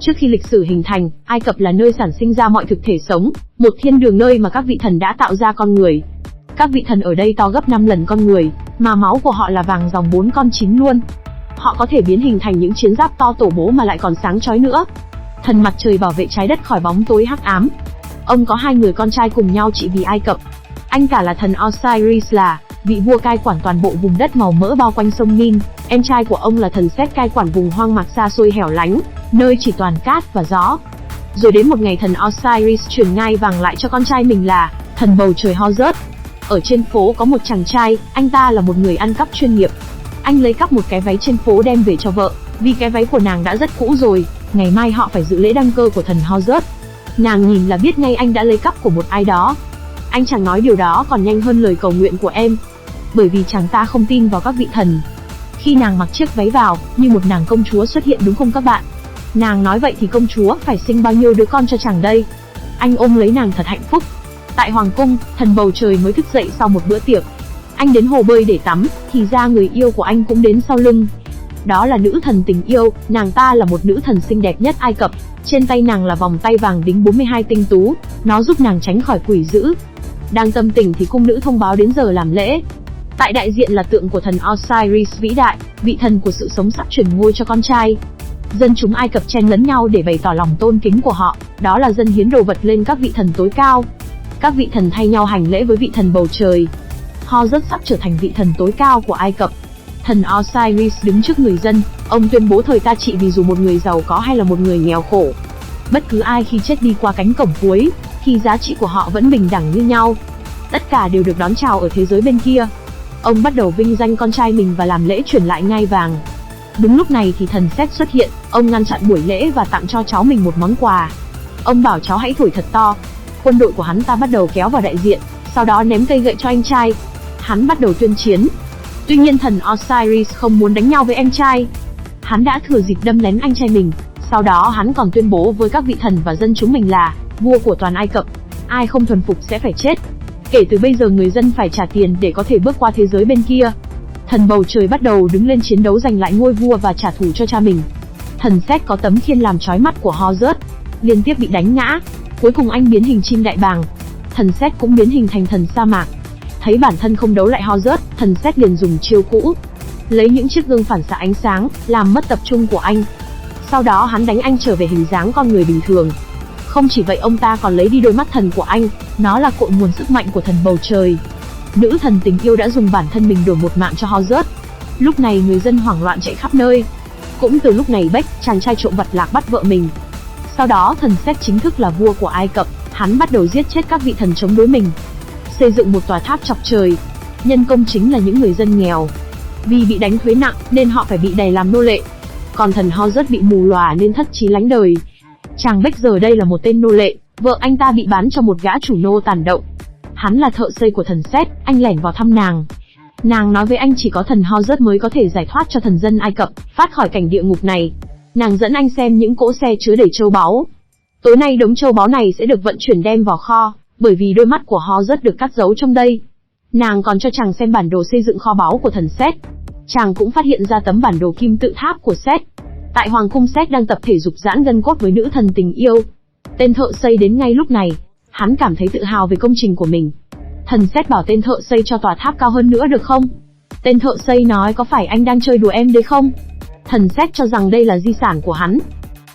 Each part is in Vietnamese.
Trước khi lịch sử hình thành, Ai Cập là nơi sản sinh ra mọi thực thể sống, một thiên đường nơi mà các vị thần đã tạo ra con người. Các vị thần ở đây to gấp 5 lần con người, mà máu của họ là vàng dòng 4 con 9 luôn. Họ có thể biến hình thành những chiến giáp to tổ bố mà lại còn sáng chói nữa. Thần mặt trời bảo vệ trái đất khỏi bóng tối hắc ám. Ông có 2 người con trai cùng nhau trị vì Ai Cập. Anh cả là thần Osiris, là vị vua cai quản toàn bộ vùng đất màu mỡ bao quanh sông Nin. Em trai của ông là thần Set, cai quản vùng hoang mạc xa xôi hẻo lánh, nơi chỉ toàn cát và gió. Rồi đến một ngày, thần Osiris truyền ngai vàng lại cho con trai mình là thần bầu trời Horus. Ở trên phố có một chàng trai, anh ta là một người ăn cắp chuyên nghiệp. Anh lấy cắp một cái váy trên phố đem về cho vợ, vì cái váy của nàng đã rất cũ rồi, ngày mai họ phải dự lễ đăng cơ của thần Horus. Nàng nhìn là biết ngay anh đã lấy cắp của một ai đó. Anh chàng nói điều đó còn nhanh hơn lời cầu nguyện của em, bởi vì chàng ta không tin vào các vị thần. Khi nàng mặc chiếc váy vào, như một nàng công chúa xuất hiện đúng không các bạn? Nàng nói vậy thì công chúa phải sinh bao nhiêu đứa con cho chàng đây? Anh ôm lấy nàng thật hạnh phúc. Tại hoàng cung, thần bầu trời mới thức dậy sau một bữa tiệc. Anh đến hồ bơi để tắm, thì ra người yêu của anh cũng đến sau lưng. Đó là nữ thần tình yêu, nàng ta là một nữ thần xinh đẹp nhất Ai Cập. Trên tay nàng là vòng tay vàng đính 42 tinh tú, nó giúp nàng tránh khỏi quỷ dữ. Đang tâm tình thì cung nữ thông báo đến giờ làm lễ. Tại đại diện là tượng của thần Osiris vĩ đại, vị thần của sự sống sắp truyền ngôi cho con trai. Dân chúng Ai Cập chen lấn nhau để bày tỏ lòng tôn kính của họ, đó là dân hiến đồ vật lên các vị thần tối cao. Các vị thần thay nhau hành lễ với vị thần bầu trời. Horus sắp trở thành vị thần tối cao của Ai Cập. Thần Osiris đứng trước người dân, ông tuyên bố thời ta trị vì dù một người giàu có hay là một người nghèo khổ, bất cứ ai khi chết đi qua cánh cổng cuối, thì giá trị của họ vẫn bình đẳng như nhau. Tất cả đều được đón chào ở thế giới bên kia. Ông bắt đầu vinh danh con trai mình và làm lễ truyền lại ngai vàng. Đúng lúc này thì thần Set xuất hiện, ông ngăn chặn buổi lễ và tặng cho cháu mình một món quà. Ông bảo cháu hãy thổi thật to. Quân đội của hắn ta bắt đầu kéo vào đại diện, sau đó ném cây gậy cho anh trai. Hắn bắt đầu tuyên chiến. Tuy nhiên thần Osiris không muốn đánh nhau với em trai. Hắn đã thừa dịp đâm lén anh trai mình. Sau đó hắn còn tuyên bố với các vị thần và dân chúng mình là vua của toàn Ai Cập. Ai không thuần phục sẽ phải chết. Kể từ bây giờ người dân phải trả tiền để có thể bước qua thế giới bên kia. Thần bầu trời bắt đầu đứng lên chiến đấu giành lại ngôi vua và trả thù cho cha mình. Thần Set có tấm khiên làm chói mắt của Horus, liên tiếp bị đánh ngã. Cuối cùng anh biến hình chim đại bàng. Thần Set cũng biến hình thành thần sa mạc. Thấy bản thân không đấu lại Horus, thần Set liền dùng chiêu cũ, lấy những chiếc gương phản xạ ánh sáng, làm mất tập trung của anh. Sau đó hắn đánh anh trở về hình dáng con người bình thường. Không chỉ vậy, ông ta còn lấy đi đôi mắt thần của anh, nó là cội nguồn sức mạnh của thần bầu trời. Nữ thần tình yêu đã dùng bản thân mình đổi một mạng cho Horus. Lúc này người dân hoảng loạn chạy khắp nơi. Cũng từ lúc này Bech, chàng trai trộm vặt lạc, bắt vợ mình. Sau đó thần Set chính thức là vua của Ai Cập, hắn bắt đầu giết chết các vị thần chống đối mình. Xây dựng một tòa tháp chọc trời. Nhân công chính là những người dân nghèo. Vì bị đánh thuế nặng nên họ phải bị đày làm nô lệ. Còn thần Horus bị mù lòa nên thất chí lánh đời. Chàng Bech giờ đây là một tên nô lệ, vợ anh ta bị bán cho một gã chủ nô tàn động. Hắn là thợ xây của thần Set, anh lẻn vào thăm nàng. Nàng nói với anh chỉ có thần Horus mới có thể giải thoát cho thần dân Ai Cập thoát khỏi cảnh địa ngục này. Nàng dẫn anh xem những cỗ xe chứa đầy châu báu. Tối nay đống châu báu này sẽ được vận chuyển đem vào kho, bởi vì đôi mắt của Horus được cắt giấu trong đây. Nàng còn cho chàng xem bản đồ xây dựng kho báu của thần Set. Chàng cũng phát hiện ra tấm bản đồ kim tự tháp của Set. Tại hoàng cung, Set đang tập thể dục giãn gân cốt với nữ thần tình yêu. Tên thợ xây đến ngay lúc này. Hắn cảm thấy tự hào về công trình của mình. Thần Set bảo tên thợ xây cho tòa tháp cao hơn nữa được không? Tên thợ xây nói có phải anh đang chơi đùa em đấy không? Thần Set cho rằng đây là di sản của hắn.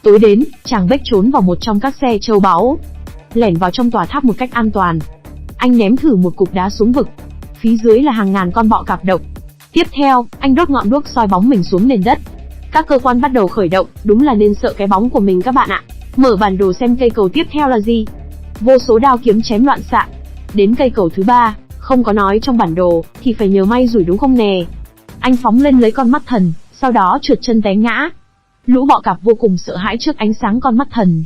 Tối đến, chàng Bech trốn vào một trong các xe châu báu, lẻn vào trong tòa tháp một cách an toàn. Anh ném thử một cục đá xuống vực. Phía dưới là hàng ngàn con bọ cạp độc. Tiếp theo, anh đốt ngọn đuốc soi bóng mình xuống nền đất. Các cơ quan bắt đầu khởi động, đúng là nên sợ cái bóng của mình các bạn ạ. Mở bản đồ xem cây cầu tiếp theo là gì. Vô số đao kiếm chém loạn xạ. Đến cây cầu thứ 3, không có nói trong bản đồ, thì phải nhờ may rủi đúng không nè. Anh phóng lên lấy con mắt thần, sau đó trượt chân té ngã. Lũ bọ cạp vô cùng sợ hãi trước ánh sáng con mắt thần.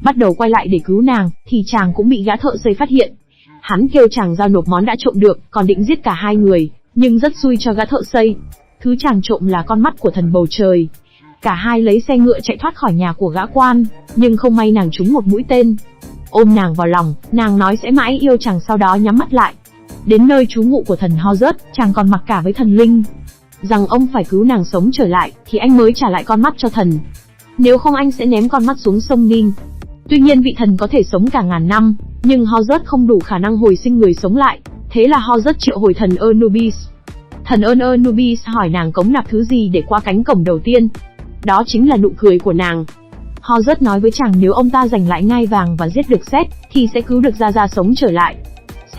Bắt đầu quay lại để cứu nàng, thì chàng cũng bị gã thợ xây phát hiện. Hắn kêu chàng giao nộp món đã trộm được, còn định giết cả hai người, nhưng rất xui cho gã thợ xây. Thứ chàng trộm là con mắt của thần bầu trời. Cả hai lấy xe ngựa chạy thoát khỏi nhà của gã quan, nhưng không may nàng trúng một mũi tên. Ôm nàng vào lòng, nàng nói sẽ mãi yêu chàng, sau đó nhắm mắt lại. Đến nơi trú ngụ của thần Horus, chàng còn mặc cả với thần linh, rằng ông phải cứu nàng sống trở lại, thì anh mới trả lại con mắt cho thần. nếu không anh sẽ ném con mắt xuống sông Nin. Tuy nhiên vị thần có thể sống cả ngàn năm, nhưng Horus không đủ khả năng hồi sinh người sống lại, thế là Horus triệu hồi thần Anubis. Thần Anubis hỏi nàng cống nạp thứ gì để qua cánh cổng đầu tiên. Đó chính là nụ cười của nàng. Horus nói với chàng nếu ông ta giành lại ngai vàng và giết được Seth, thì sẽ cứu được Ra sống trở lại.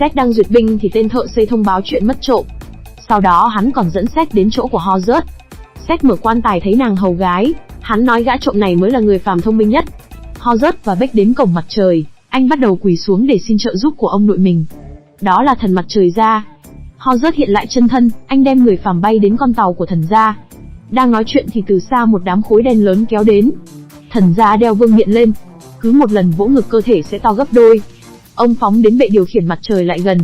Seth đang duyệt binh thì tên thợ xây thông báo chuyện mất trộm. Sau đó hắn còn dẫn Seth đến chỗ của Horus. Seth mở quan tài thấy nàng hầu gái, hắn nói gã trộm này mới là người phàm thông minh nhất. Horus và Beck đến cổng mặt trời, anh bắt đầu quỳ xuống để xin trợ giúp của ông nội mình. Đó là thần mặt trời Ra. Horus hiện lại chân thân, anh đem người phàm bay đến con tàu của thần Ra. Đang nói chuyện thì từ xa một đám khối đen lớn kéo đến. Thần Ra đeo vương miện lên, cứ một lần vỗ ngực cơ thể sẽ to gấp đôi. Ông phóng đến bệ điều khiển mặt trời lại gần,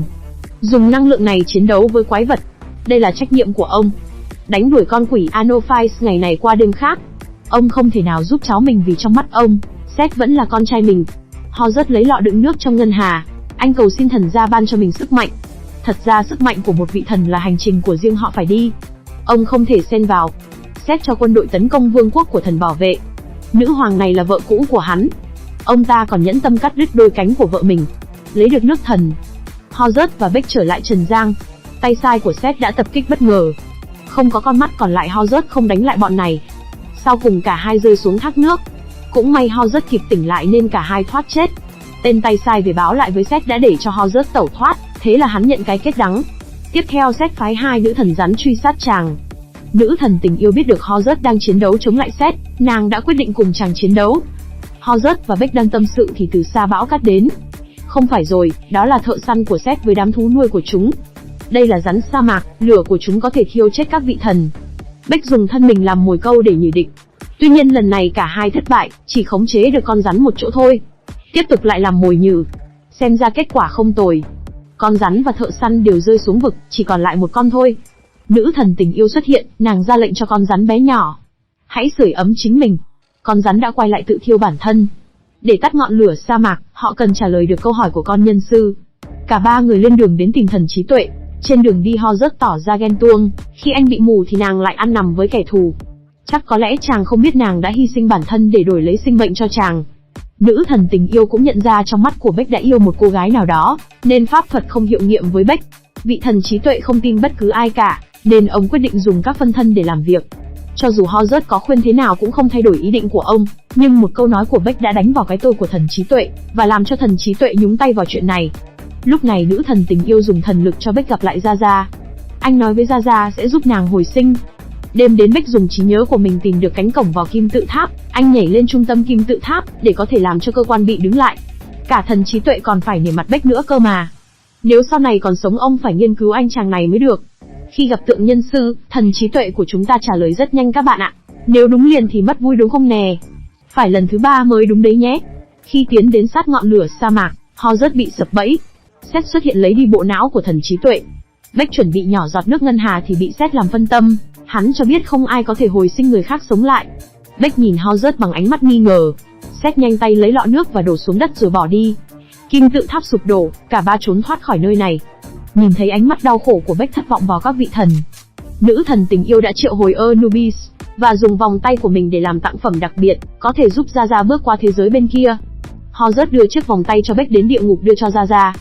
dùng năng lượng này chiến đấu với quái vật. Đây là trách nhiệm của ông, đánh đuổi con quỷ Anophiles ngày này qua đêm khác. Ông không thể nào giúp cháu mình vì trong mắt ông, Seth vẫn là con trai mình. Horus lấy lọ đựng nước trong ngân hà, anh cầu xin thần Ra ban cho mình sức mạnh. Thật ra sức mạnh của một vị thần là hành trình của riêng họ phải đi, ông không thể xen vào. Seth cho quân đội tấn công vương quốc của thần bảo vệ. Nữ hoàng này là vợ cũ của hắn. Ông ta còn nhẫn tâm cắt đứt đôi cánh của vợ mình, lấy được nước thần. Horus và Beck trở lại Trần Giang. Tay sai của Seth đã tập kích bất ngờ. Không có con mắt còn lại, Horus không đánh lại bọn này. Sau cùng cả hai rơi xuống thác nước. Cũng may Horus kịp tỉnh lại nên cả hai thoát chết. Tên tay sai về báo lại với Seth đã để cho Horus tẩu thoát, thế là hắn nhận cái kết đắng. Tiếp theo Seth phái hai nữ thần rắn truy sát chàng. Nữ thần tình yêu biết được Horus đang chiến đấu chống lại Seth, nàng đã quyết định cùng chàng chiến đấu. Horus và Beck đang tâm sự thì từ xa bão cát đến. Không phải rồi, đó là thợ săn của Seth với đám thú nuôi của chúng. Đây là rắn sa mạc, lửa của chúng có thể thiêu chết các vị thần. Beck dùng thân mình làm mồi câu để nhử địch. Tuy nhiên lần này cả hai thất bại, chỉ khống chế được con rắn một chỗ thôi. Tiếp tục lại làm mồi nhử. Xem ra kết quả không tồi. Con rắn và thợ săn đều rơi xuống vực, chỉ còn lại một con thôi. Nữ thần tình yêu xuất hiện, nàng ra lệnh cho con rắn bé nhỏ: hãy sưởi ấm chính mình. Con rắn đã quay lại tự thiêu bản thân. Để tắt ngọn lửa sa mạc, họ cần trả lời được câu hỏi của con nhân sư. Cả ba người lên đường đến tìm thần trí tuệ. Trên đường đi Horus tỏ ra ghen tuông, khi anh bị mù thì nàng lại ăn nằm với kẻ thù. Chắc có lẽ chàng không biết nàng đã hy sinh bản thân để đổi lấy sinh mệnh cho chàng. Nữ thần tình yêu cũng nhận ra trong mắt của Beck đã yêu một cô gái nào đó, nên pháp thuật không hiệu nghiệm với Beck. Vị thần trí tuệ không tin bất cứ ai cả, nên ông quyết định dùng các phân thân để làm việc. Cho dù Horus có khuyên thế nào cũng không thay đổi ý định của ông, nhưng một câu nói của Beck đã đánh vào cái tôi của thần trí tuệ, và làm cho thần trí tuệ nhúng tay vào chuyện này. Lúc này nữ thần tình yêu dùng thần lực cho Beck gặp lại Ra. Anh nói với Ra sẽ giúp nàng hồi sinh. Đêm đến Beck dùng trí nhớ của mình tìm được cánh cổng vào kim tự tháp, anh nhảy lên trung tâm kim tự tháp để có thể làm cho cơ quan bị đứng lại. Cả thần trí tuệ còn phải nể mặt Beck nữa cơ mà. Nếu sau này còn sống ông phải nghiên cứu anh chàng này mới được. Khi gặp tượng nhân sư, thần trí tuệ của chúng ta trả lời rất nhanh các bạn ạ. Nếu đúng liền thì mất vui đúng không nè? Phải lần thứ 3 mới đúng đấy nhé. Khi tiến đến sát ngọn lửa sa mạc, Horus bị sập bẫy. Seth xuất hiện lấy đi bộ não của thần trí tuệ. Beck chuẩn bị nhỏ giọt nước ngân hà thì bị Seth làm phân tâm. Hắn cho biết không ai có thể hồi sinh người khác sống lại. Beck nhìn Horus bằng ánh mắt nghi ngờ. Seth nhanh tay lấy lọ nước và đổ xuống đất rồi bỏ đi. Kim tự tháp sụp đổ, cả ba trốn thoát khỏi nơi này. Nhìn thấy ánh mắt đau khổ của Beck thất vọng vào các vị thần, nữ thần tình yêu đã triệu hồi Anubis, và dùng vòng tay của mình để làm tặng phẩm đặc biệt, có thể giúp Ra bước qua thế giới bên kia. Horus đưa chiếc vòng tay cho Beck đến địa ngục đưa cho Ra.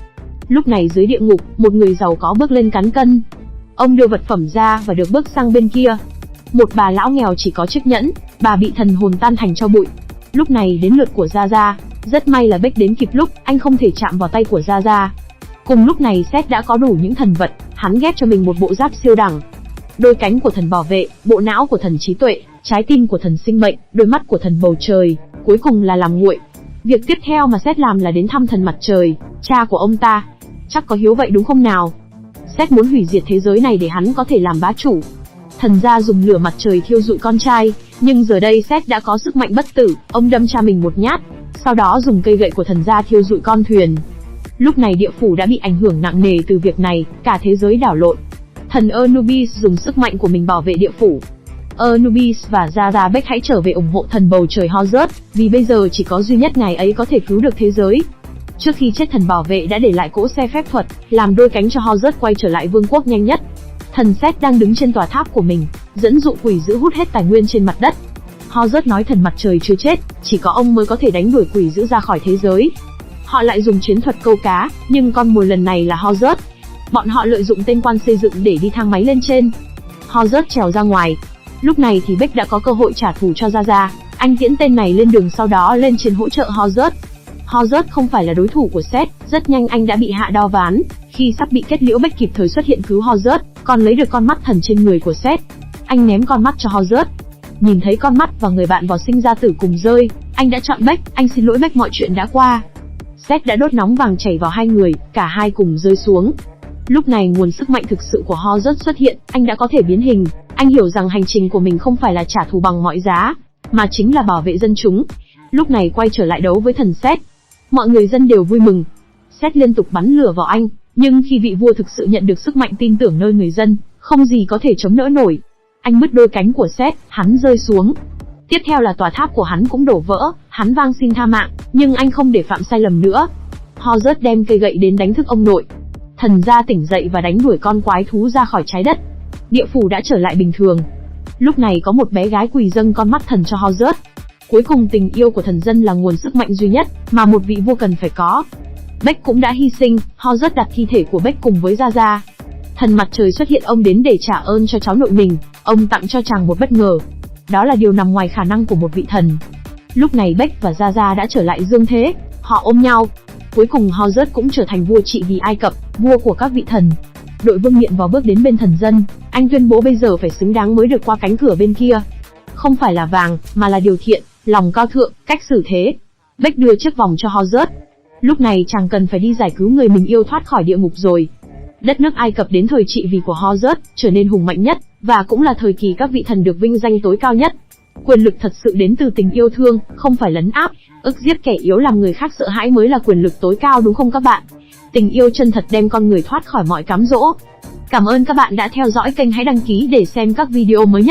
Lúc này dưới địa ngục, một người giàu có bước lên cán cân. Ông đưa vật phẩm ra và được bước sang bên kia. Một bà lão nghèo chỉ có chiếc nhẫn, bà bị thần hồn tan thành tro bụi. Lúc này đến lượt của Ra. Rất may là Beck đến kịp lúc, anh không thể chạm vào tay của Ra. Cùng lúc này Seth đã có đủ những thần vật, hắn ghép cho mình một bộ giáp siêu đẳng. Đôi cánh của thần bảo vệ, bộ não của thần trí tuệ, trái tim của thần sinh mệnh, đôi mắt của thần bầu trời, cuối cùng là làm nguội. Việc tiếp theo mà Seth làm là đến thăm thần mặt trời, cha của ông ta. Chắc có hiếu vậy đúng không nào? Seth muốn hủy diệt thế giới này để hắn có thể làm bá chủ. Thần Ra dùng lửa mặt trời thiêu rụi con trai, nhưng giờ đây Seth đã có sức mạnh bất tử, ông đâm cha mình một nhát, sau đó dùng cây gậy của thần Ra thiêu rụi con thuyền. Lúc này địa phủ đã bị ảnh hưởng nặng nề từ việc này, cả thế giới đảo lộn. Thần Anubis dùng sức mạnh của mình bảo vệ địa phủ. Anubis và Ra Beck hãy trở về ủng hộ thần bầu trời Horus, vì bây giờ chỉ có duy nhất ngài ấy có thể cứu được thế giới. Trước khi chết thần bảo vệ đã để lại cỗ xe phép thuật, làm đôi cánh cho Horus quay trở lại vương quốc nhanh nhất. Thần Seth đang đứng trên tòa tháp của mình, dẫn dụ quỷ dữ hút hết tài nguyên trên mặt đất. Horus nói thần mặt trời chưa chết, chỉ có ông mới có thể đánh đuổi quỷ dữ ra khỏi thế giới. Họ lại dùng chiến thuật câu cá, nhưng con mồi lần này là Horus. Bọn họ lợi dụng tên quan xây dựng để đi thang máy lên trên. Horus trèo ra ngoài. Lúc này thì Beck đã có cơ hội trả thù cho Ra. Anh tiễn tên này lên đường, sau đó lên trên hỗ trợ Horus. Horus không phải là đối thủ của Seth, rất nhanh anh đã bị hạ đao ván. Khi sắp bị kết liễu, Beck kịp thời xuất hiện cứu Horus, còn lấy được con mắt thần trên người của Seth. Anh ném con mắt cho Horus. Nhìn thấy con mắt và người bạn vào sinh ra tử cùng rơi, anh đã chọn Beck. Anh xin lỗi Beck mọi chuyện đã qua. Seth đã đốt nóng vàng chảy vào hai người, cả hai cùng rơi xuống. Lúc này nguồn sức mạnh thực sự của Horus xuất hiện, anh đã có thể biến hình. Anh hiểu rằng hành trình của mình không phải là trả thù bằng mọi giá, mà chính là bảo vệ dân chúng. Lúc này quay trở lại đấu với thần Seth. Mọi người dân đều vui mừng. Seth liên tục bắn lửa vào anh, nhưng khi vị vua thực sự nhận được sức mạnh tin tưởng nơi người dân, không gì có thể chống đỡ nổi. Anh bứt đôi cánh của Seth, hắn rơi xuống. Tiếp theo là tòa tháp của hắn cũng đổ vỡ, hắn van xin tha mạng, nhưng anh không để phạm sai lầm nữa. Horus đem cây gậy đến đánh thức ông nội. Thần Ra tỉnh dậy và đánh đuổi con quái thú ra khỏi trái đất. Địa phủ đã trở lại bình thường. Lúc này có một bé gái quỳ dâng con mắt thần cho Horus. Cuối cùng tình yêu của thần dân là nguồn sức mạnh duy nhất mà một vị vua cần phải có. Beck cũng đã hy sinh, Horus đặt thi thể của Beck cùng với Ra. Thần mặt trời xuất hiện, ông đến để trả ơn cho cháu nội mình. Ông tặng cho chàng một bất ngờ. Đó là điều nằm ngoài khả năng của một vị thần. Lúc này Beck và Ra đã trở lại dương thế, họ ôm nhau. Cuối cùng Horus cũng trở thành vua trị vì Ai Cập, vua của các vị thần. Đội vương miện vào bước đến bên thần dân, anh tuyên bố bây giờ phải xứng đáng mới được qua cánh cửa bên kia. Không phải là vàng, mà là điều thiện, lòng cao thượng, cách xử thế. Beck đưa chiếc vòng cho Horus. Lúc này chàng cần phải đi giải cứu người mình yêu thoát khỏi địa ngục rồi. Đất nước Ai Cập đến thời trị vì của Horus trở nên hùng mạnh nhất, và cũng là thời kỳ các vị thần được vinh danh tối cao nhất. Quyền lực thật sự đến từ tình yêu thương, không phải lấn áp, ức giết kẻ yếu làm người khác sợ hãi mới là quyền lực tối cao, đúng không các bạn? Tình yêu chân thật đem con người thoát khỏi mọi cám dỗ. Cảm ơn các bạn đã theo dõi kênh, hãy đăng ký để xem các video mới nhất.